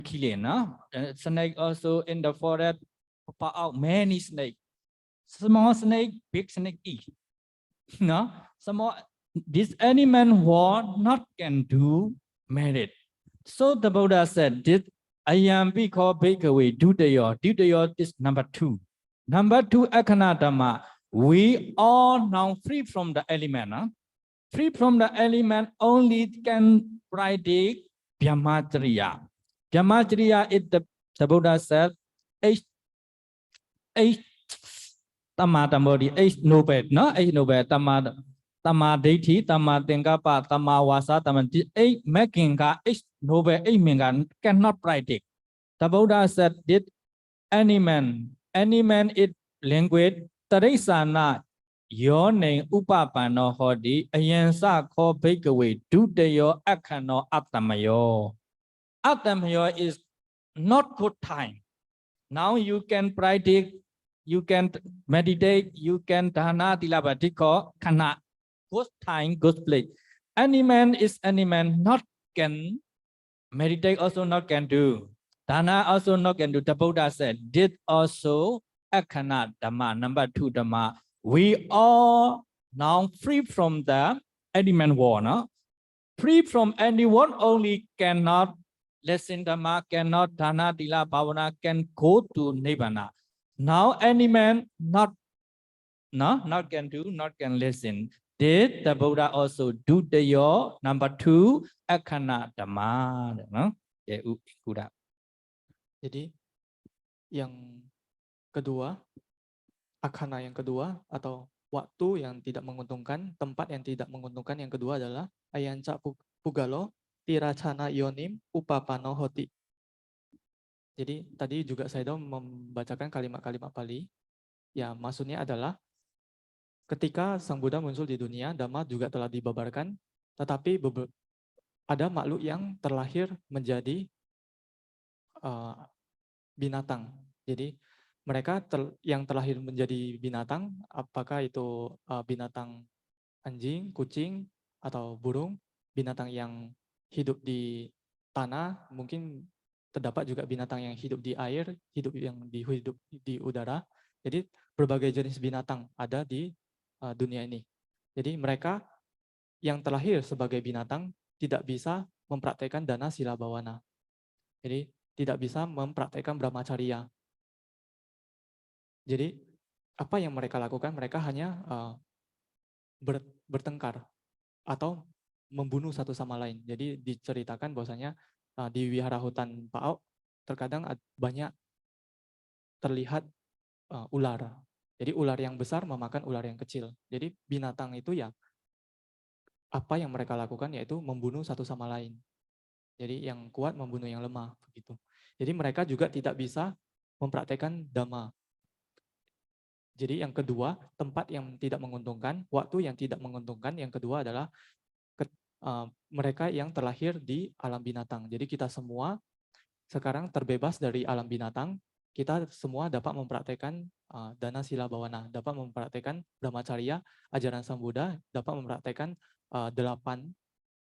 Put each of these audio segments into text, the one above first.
killing, no? Snake also in the forest pop out many snake. Small snake, big snake eat. No, small this animal war not can do merit. So the Buddha said, "This I am because big away do the your is number 2. Number 2, Akhanatama. We are now free from the element. Huh? Free from the element only can practice Brahmacharya. Brahmacharya is the Buddha said, eight Tamadamodi, 8 noble, no? 8 noble, Tamadeti, Tamadengapa, Tamawasa, Tamadi, 8 making 8 noble, 8 mingan cannot practice. The Buddha said, did any man is language, Tarisana, your name Upapano Hodi, Ayansa call Bakeaway, Dudayo Akano Atamayo. Atamayo is not good time. Now you can practice, you can meditate, you can dana tilabadiko, kana, good time, good place. Any man is any man, not can meditate, also not can do. Dana also not can do. The Buddha said, did also akana dhamma, number 2 dhamma. We are now free from the element war, no? Free from anyone only cannot listen dhamma, cannot dana tila bhavana, can go to nibbana. Now any man not can do, not can listen. Did the Buddha also do the your number 2 akana dhamma, no? Jadi yang kedua, akhana yang kedua atau waktu yang tidak menguntungkan, tempat yang tidak menguntungkan yang kedua adalah ayanca pugalo tiracana yonim upapano hoti. Jadi tadi juga saya membacakan kalimat-kalimat Pali. Ya, maksudnya adalah ketika Sang Buddha muncul di dunia, Dhamma juga telah dibabarkan, tetapi ada makhluk yang terlahir menjadi binatang. Jadi mereka yang terlahir menjadi binatang, apakah itu binatang anjing, kucing, atau burung, binatang yang hidup di tanah, mungkin terdapat juga binatang yang hidup di air, hidup di udara. Jadi berbagai jenis binatang ada di dunia ini. Jadi mereka yang terlahir sebagai binatang tidak bisa mempraktekkan dana sila bawana. Jadi tidak bisa mempraktekkan brahmacharya. Jadi apa yang mereka lakukan? Mereka hanya bertengkar atau membunuh satu sama lain. Jadi diceritakan bahwasanya di wihara hutan Paok terkadang banyak terlihat ular. Jadi ular yang besar memakan ular yang kecil. Jadi binatang itu ya apa yang mereka lakukan yaitu membunuh satu sama lain. Jadi yang kuat membunuh yang lemah begitu. Jadi mereka juga tidak bisa mempraktekkan dhamma. Jadi yang kedua, tempat yang tidak menguntungkan, waktu yang tidak menguntungkan. Yang kedua adalah mereka yang terlahir di alam binatang. Jadi kita semua sekarang terbebas dari alam binatang. Kita semua dapat mempraktekkan dana sila bawana, dapat mempraktekkan brahmacharya, ajaran Sang Buddha, dapat mempraktekkan 8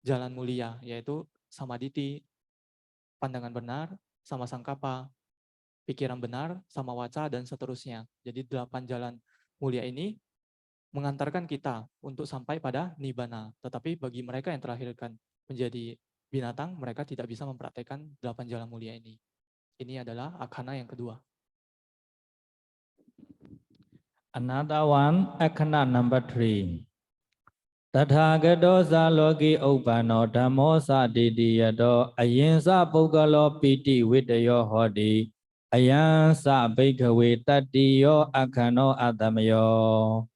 jalan mulia, yaitu samaditi, pandangan benar, sama sangkapa, pikiran benar, sama waca, dan seterusnya. Jadi 8 jalan mulia ini mengantarkan kita untuk sampai pada nibbana. Tetapi bagi mereka yang terlahirkan menjadi binatang, mereka tidak bisa mempraktekkan 8 jalan mulia ini. Ini adalah akhana yang kedua. Another one, akhana number 3. Tathagato saloki uppano dhammo saditiyato ayinsa puggalo piti vidayo hodi ayansa bhikkhave tattiyo akhano atamayo.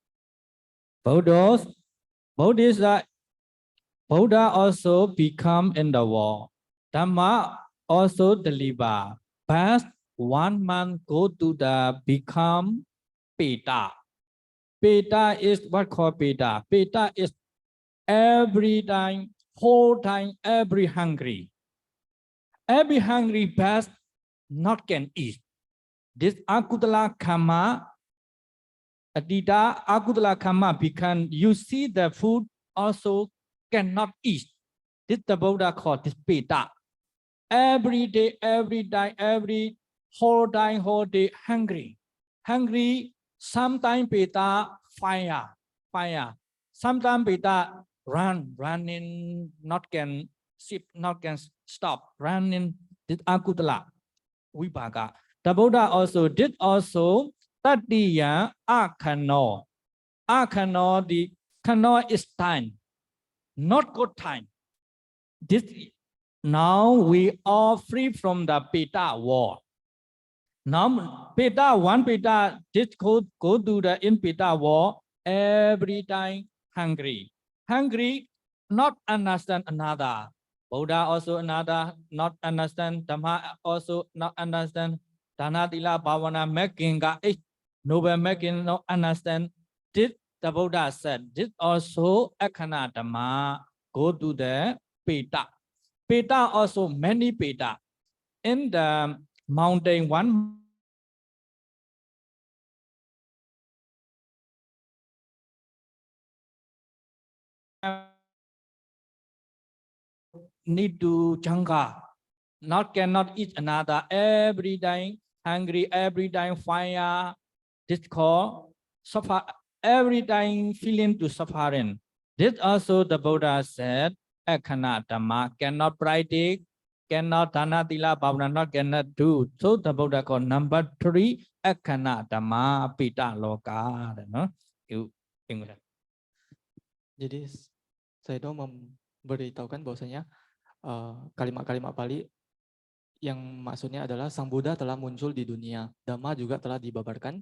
Buddha also become in the war. Dhamma also deliver. Past 1 month go to the become Peta. Peta is what called Peta? Peta is every time, whole time, every hungry. Every hungry past not can eat. This akutala karma, adita akutala karma become, you see the food also cannot eat. This the Buddha called this Peta. every day, every day, every whole day hungry. Hungry, sometimes beta fire. Sometimes beta running, not can sip, not can stop, running, did akutala, vipaga. The Buddha also did also tatiya akano. Akano, the kano is time, not good time. This now we are free from the beta war. Now beta one beta did go to the in beta war every time hungry. Hungry, not understand another. Buddha also another, not understand. Dhamma also not understand. Dana Tila Bhavana making noble making not understand. Did the Buddha said, did also Akana Dhamma go to the beta. Beta also many beta. In the mountain one need to janga, not cannot eat another every day hungry, every day fire, this called suffer, every time feeling to suffering. This also the Buddha said, Akana Dhamma cannot practice, cannot Dana Tila Bhavana, not cannot do. So the Buddha called number 3, Akana Dhamma Pita Loka. No? English. Jadi saya itu memberitahukan bahwasanya kalimat-kalimat Pali yang maksudnya adalah Sang Buddha telah muncul di dunia, Dhamma juga telah dibabarkan,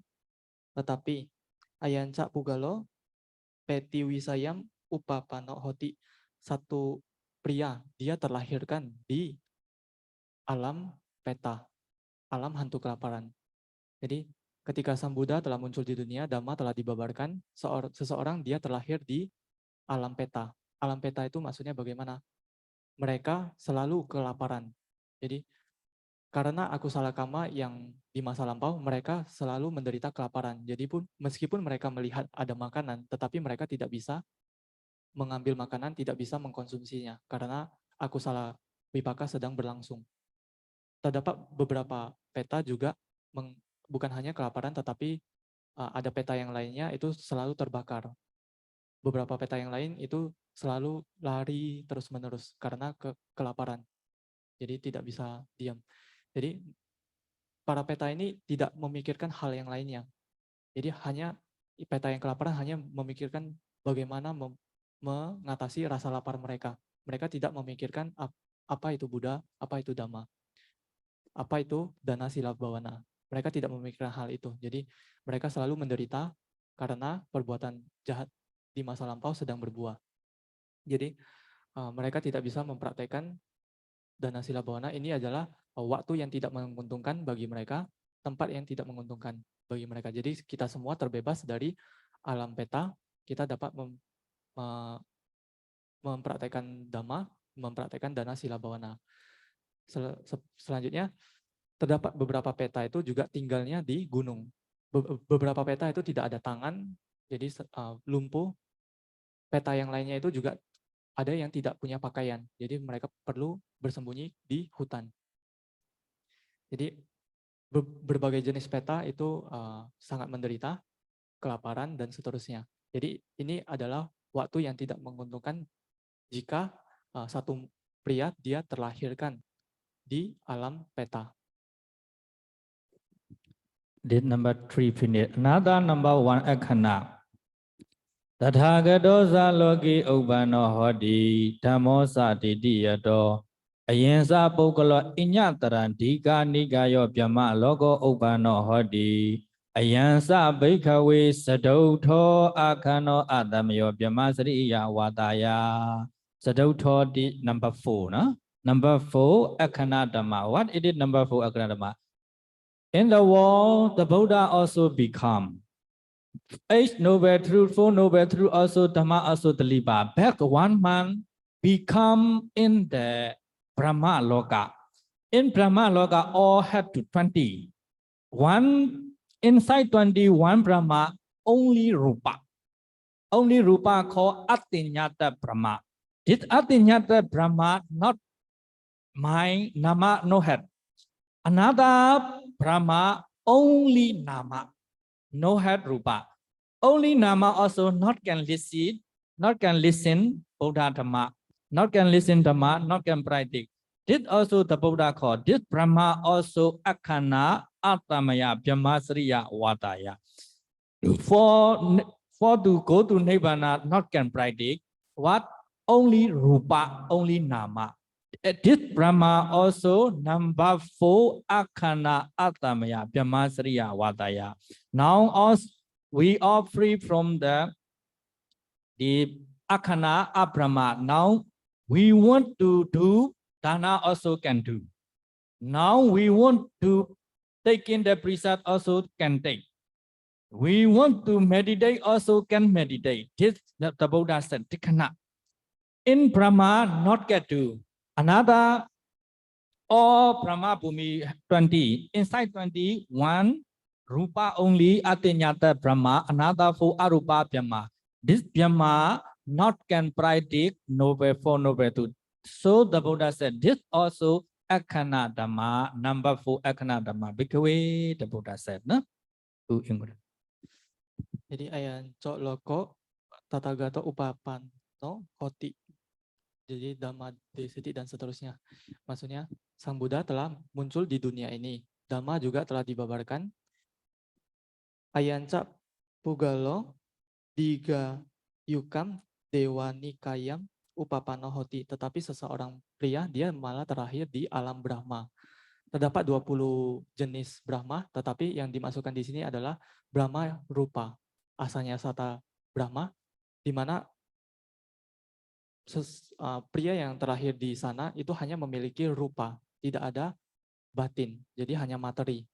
tetapi Ayanca Pugalo Peti Wisayam Upapano Hoti, satu pria dia terlahirkan di alam peta, alam hantu kelaparan. Jadi ketika Sang Buddha telah muncul di dunia, Dhamma telah dibabarkan, seseorang dia terlahir di alam peta. Alam peta itu maksudnya bagaimana? Mereka selalu kelaparan. Jadi karena aku salah kama yang di masa lampau, mereka selalu menderita kelaparan. Jadi pun meskipun mereka melihat ada makanan, tetapi mereka tidak bisa mengambil makanan, tidak bisa mengkonsumsinya karena aku salah wipaka sedang berlangsung. Terdapat beberapa peta juga bukan hanya kelaparan, tetapi ada peta yang lainnya itu selalu terbakar. Beberapa peta yang lain itu selalu lari terus-menerus karena kelaparan. Jadi tidak bisa diam. Jadi para peta ini tidak memikirkan hal yang lainnya. Jadi hanya peta yang kelaparan hanya memikirkan bagaimana mengatasi rasa lapar mereka. Mereka tidak memikirkan apa itu Buddha, apa itu Dhamma, apa itu Dana Sila Bhavana. Mereka tidak memikirkan hal itu. Jadi mereka selalu menderita karena perbuatan jahat di masa lampau sedang berbuah. Jadi mereka tidak bisa mempraktekkan Dana Sila Bhavana. Ini adalah waktu yang tidak menguntungkan bagi mereka, tempat yang tidak menguntungkan bagi mereka. Jadi kita semua terbebas dari alam peta, kita dapat mempraktekkan Dhamma, mempraktekkan Dana Sila Bhavana. Selanjutnya, terdapat beberapa peta itu juga tinggalnya di gunung. Beberapa peta itu tidak ada tangan, jadi lumpuh. Peta yang lainnya itu juga ada yang tidak punya pakaian, jadi mereka perlu bersembunyi di hutan. Jadi berbagai jenis peta itu sangat menderita, kelaparan, dan seterusnya. Jadi ini adalah waktu yang tidak menguntungkan jika satu pria dia terlahirkan di alam peta. This number 3 finish. Another number 1 Akana. Tathagato Saloki Ubbano Hodi Dhammo Satiti Yato Ayensa Pukalo Inyataran Dika Nikayo Pyama Logo Ubbano Hodi Ayansa Bhikkhave Sadauto Akano Adamyo Pyama Sriya Vataya. Sadauto di number 4, no? Number 4 Akana Dhamma. What is it number 4 Akana Dhamma? In the world, the Buddha also become 8 noble truth, 4 noble truth, also Dhamma, also deliver. Back 1 month, become in the Brahma Loka. In Brahma Loka, all had to 20. Inside 21 Brahma, only Rupa. Only Rupa called Atinyata Brahma. This Atinyata Brahma not my nama no head. Another Brahma only nama, no head rupa. Only nama also not can listen Buddha Dhamma, not can listen Dhamma, not can practice. This also the Buddha called. This Brahma also Akana Atamaya Brahmasriya Vataya. For to go to Nibbana, not can practice. What? Only Rupa, only Nama. This Brahma also number 4 Akana Atamaya Brahmasriya Vataya. Now also we are free from the Akana Abrahma. Now we want to do Dana also can do. Now we want to take in the precept also can take. We want to meditate also can meditate. This the Buddha said, Tikana. In Brahma not get to. Another all Brahma Bhumi 20. Inside 21 Rupa only Atinyata Brahma, another for Arupa Brahma. This Brahma not can predict noble for noble two. So the Buddha said, this also Akana Dhamma, number 4 Akana Dhamma. Bhikkhave, the Buddha said, no? To English. Jadi ayan cok loko tatagato upapan no hoti. Jadi Dhamma desiti dan seterusnya. Maksudnya Sang Buddha telah muncul di dunia ini. Dhamma juga telah dibabarkan. Ayanca Pugalo Diga Yukam Dewani Kayam Upapano Hoti. Tetapi seseorang pria dia malah terakhir di alam Brahma. Terdapat 20 jenis Brahma, tetapi yang dimasukkan di sini adalah Brahma rupa. Asalnya Sata Brahma, di mana pria yang terakhir di sana itu hanya memiliki rupa, tidak ada batin, jadi hanya materi.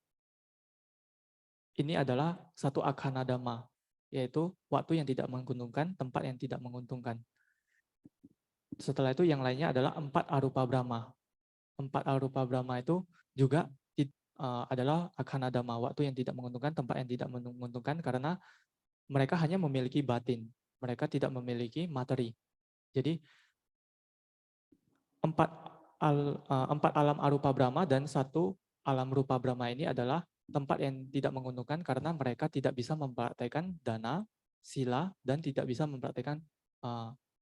Ini adalah satu akhana dhamma, yaitu waktu yang tidak menguntungkan, tempat yang tidak menguntungkan. Setelah itu yang lainnya adalah 4 arupa Brahma. 4 arupa Brahma itu juga adalah akhana dhamma, waktu yang tidak menguntungkan, tempat yang tidak menguntungkan, karena mereka hanya memiliki batin, mereka tidak memiliki materi. Jadi 4 alam arupa Brahma dan 1 alam rupa Brahma ini adalah tempat yang tidak menguntungkan karena mereka tidak bisa mempraktekkan dana, sila, dan tidak bisa mempraktekkan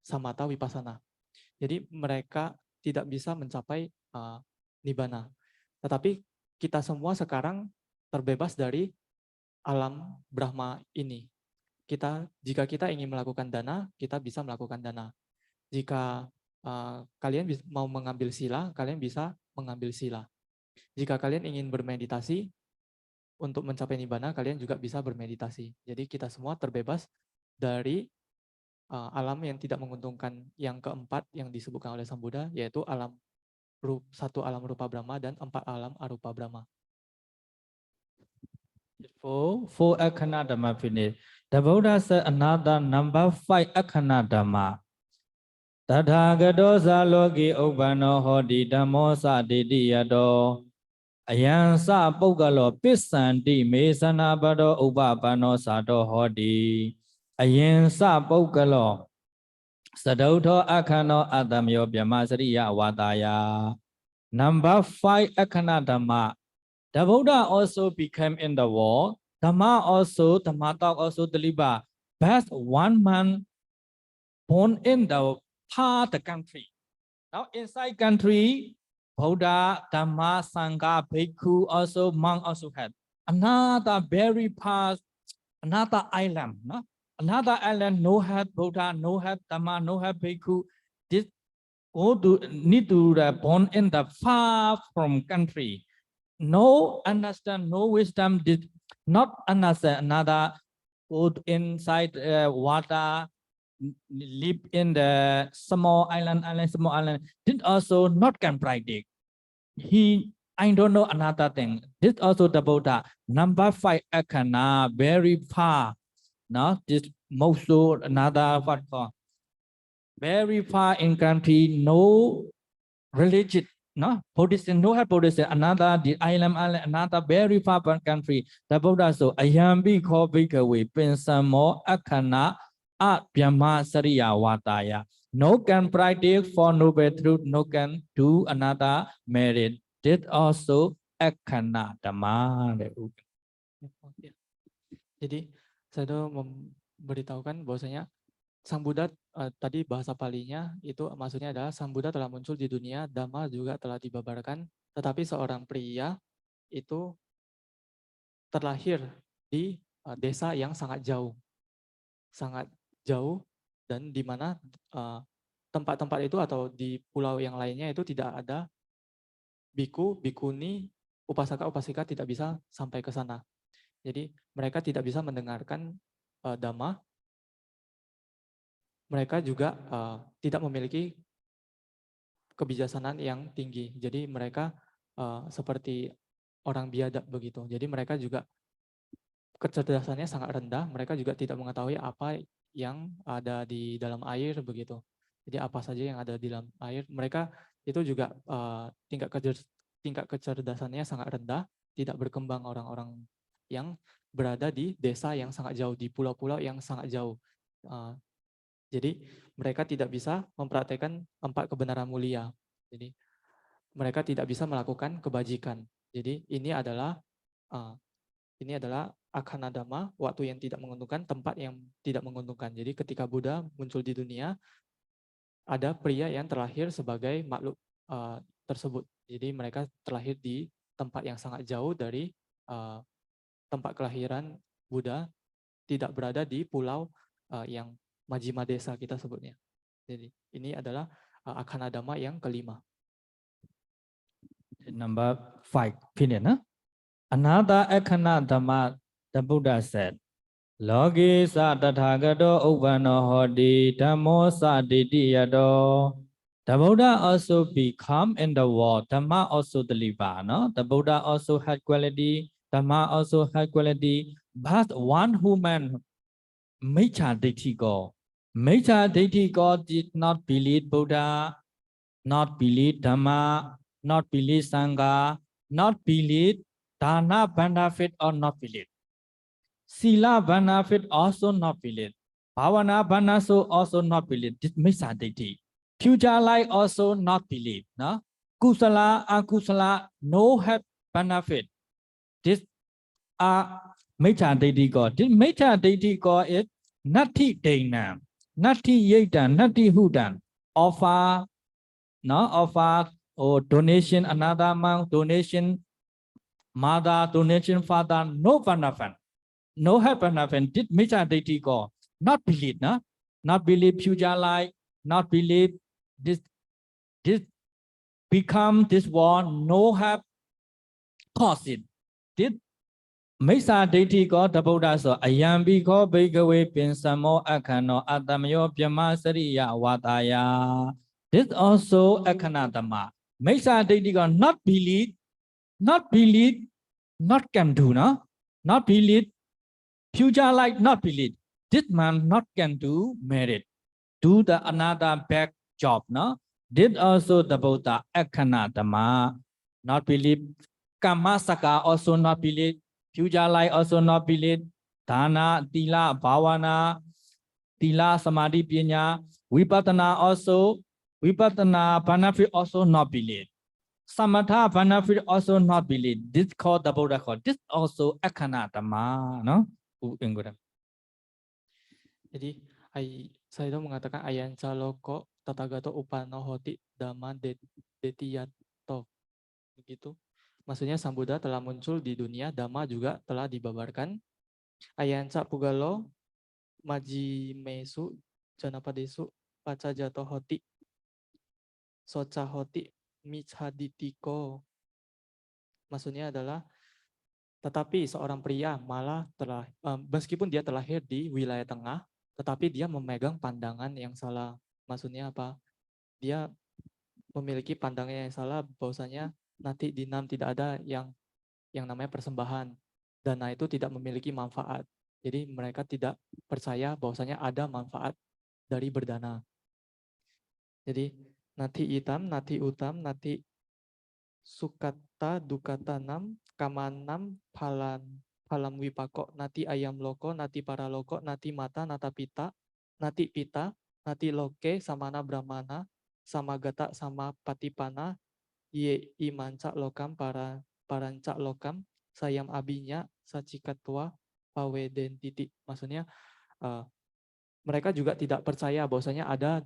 samatha vipassana. Jadi mereka tidak bisa mencapai nibbana. Tetapi kita semua sekarang terbebas dari alam Brahma ini. Jika kita ingin melakukan dana, kita bisa melakukan dana. Jika kalian mau mengambil sila, kalian bisa mengambil sila. Jika kalian ingin bermeditasi untuk mencapai nibbana, kalian juga bisa bermeditasi. Jadi kita semua terbebas dari alam yang tidak menguntungkan yang keempat yang disebutkan oleh Sang Buddha, yaitu 1 alam rupa Brahma dan 4 alam arupa Brahma. Four Akhana Dhamma finish. The Buddha said another number 5 Akhana Dhamma. Tathagato Saloki Ubbano Hoti Dhammo Saditi Yato Ayansa Puggalo Pissanti Mesana Bado Ubbapano Sato Hoti Ayansa Puggalo Sadauto Akhano Adamyo Brahmasriya Vataya. Number 5 Akhana Dhamma. The Buddha also became in the world. Dhamma talk also deliver. Best 1 month born in the country. Now inside country, Buddha, Dhamma, Sangha, Bhikkhu, also monk also had. Another very past, another island. No? Another island, no had Buddha, no had Dhamma, no had Bhikkhu. This need to born in the far from country. No understand, no wisdom, did not understand another go inside water, live in the small island, did also not can practice. I don't know another thing. This also the Buddha. Number 5 Akhana, very far. No, this also another what called very far in country, no religion. No, Buddhist, no have Buddhist, another the island, another very far country. The Buddha so Ayambi called Bhikkhave Pinsamo Akhana Brahmasriya Vataya. no can practice for noble truth, no can do another merit. This also akana dhamma. Ya. Jadi saya memberitahukan bahwasanya Sang Buddha tadi bahasa Palinya itu maksudnya adalah Sang Buddha telah muncul di dunia, Dhamma juga telah dibabarkan, tetapi seorang pria itu terlahir di desa yang sangat jauh dan di mana tempat-tempat itu atau di pulau yang lainnya itu tidak ada biku, bikuni, upasaka-upasika tidak bisa sampai ke sana. Jadi mereka tidak bisa mendengarkan Dhamma. Mereka juga tidak memiliki kebijaksanaan yang tinggi. Jadi mereka seperti orang biadab begitu. Jadi mereka juga kecerdasannya sangat rendah. Mereka juga tidak mengetahui apa yang ada di dalam air begitu. Jadi apa saja yang ada di dalam air. Mereka itu juga tingkat kecerdasannya sangat rendah. Tidak berkembang orang-orang yang berada di desa yang sangat jauh, di pulau-pulau yang sangat jauh. Jadi mereka tidak bisa mempraktekkan 4 kebenaran mulia. Jadi mereka tidak bisa melakukan kebajikan. Jadi ini adalah akana dhamma, waktu yang tidak menguntungkan, tempat yang tidak menguntungkan. Jadi ketika Buddha muncul di dunia, ada pria yang terlahir sebagai makhluk tersebut. Jadi mereka terlahir di tempat yang sangat jauh dari tempat kelahiran Buddha, tidak berada di pulau yang Majjhima desa kita sebutnya. Jadi ini adalah akana dhamma yang kelima. Number 5, finish, no? Another akana dhamma, the Buddha said, Logi sa tathagato uppano hoti dhammo sa titiyato. The Buddha also become in the world. Dhamma also deliver. No? The Buddha also had quality. Dhamma also had quality. But one human, Miccha Ditthiko. Miccha Ditthiko did not believe Buddha, not believe Dhamma, not believe Sangha, not believe Dana benefit or not believe. Sila benefit also not believe. Bhavana benefit also not believe. This Miccha Ditti. Future life also not believe. No? Kusala, akusala, no have benefit. This are Miccha Ditthiko. This Miccha Ditthiko is Nati Dana, Nati Yedan, Nati Hudan. Offer, no, offer or donation, another month, donation, mother, donation, father, no benefit. No have benefit. This Miccha Ditthiko. Not believe, no? Not believe future life, not believe this become this world, no have cause it. This Miccha Ditthiko, the Buddha said, Ayambiko Bhikkhave Pinsamo Akano Atamayo Pyama Sariya Vataya. This also Akana Dhamma. Miccha Ditthiko, not believe, not can do, no? Not believe, future life, not believe. This man not can do merit. Do the another back job, no? This also the Buddha Akana Dhamma. Not believe. Kama Saka also not believe. Future life also not believe. Dana, Tila, Bhavana, Tila, Samadhi, Pinya, Vipassana also, Vipassana benefit also not believe. Samatha benefit also not believe. This called the Buddha called. This also Akana Dhamma, no? Jadi saya itu mengatakan ayan caloko tatagato upano hoti dhamma detiyato. Begitu. Maksudnya Sang Buddha telah muncul di dunia, Dhamma juga telah dibabarkan. Ayanca pugalo majimesu janapadesu pacajato hoti soca hoti michaditiko. Maksudnya adalah tetapi seorang pria malah meskipun dia terlahir di wilayah tengah, tetapi dia memegang pandangan yang salah. Maksudnya apa? Dia memiliki pandangan yang salah bahwasanya nanti di Nam tidak ada yang namanya persembahan. Dana itu tidak memiliki manfaat. Jadi mereka tidak percaya bahwasanya ada manfaat dari berdana. Jadi nati itam, nati utam, nati sukata, dukata nam, kamanam, palam wipako, nati ayam loko, nati paraloko, nati mata, nata pita, nati pita, nati loke samana brahmana samagata sama patipana ye imanca lokam parancak lokam sayam abinya sacikatwa pawedentiti. Maksudnya mereka juga tidak percaya bahwasanya ada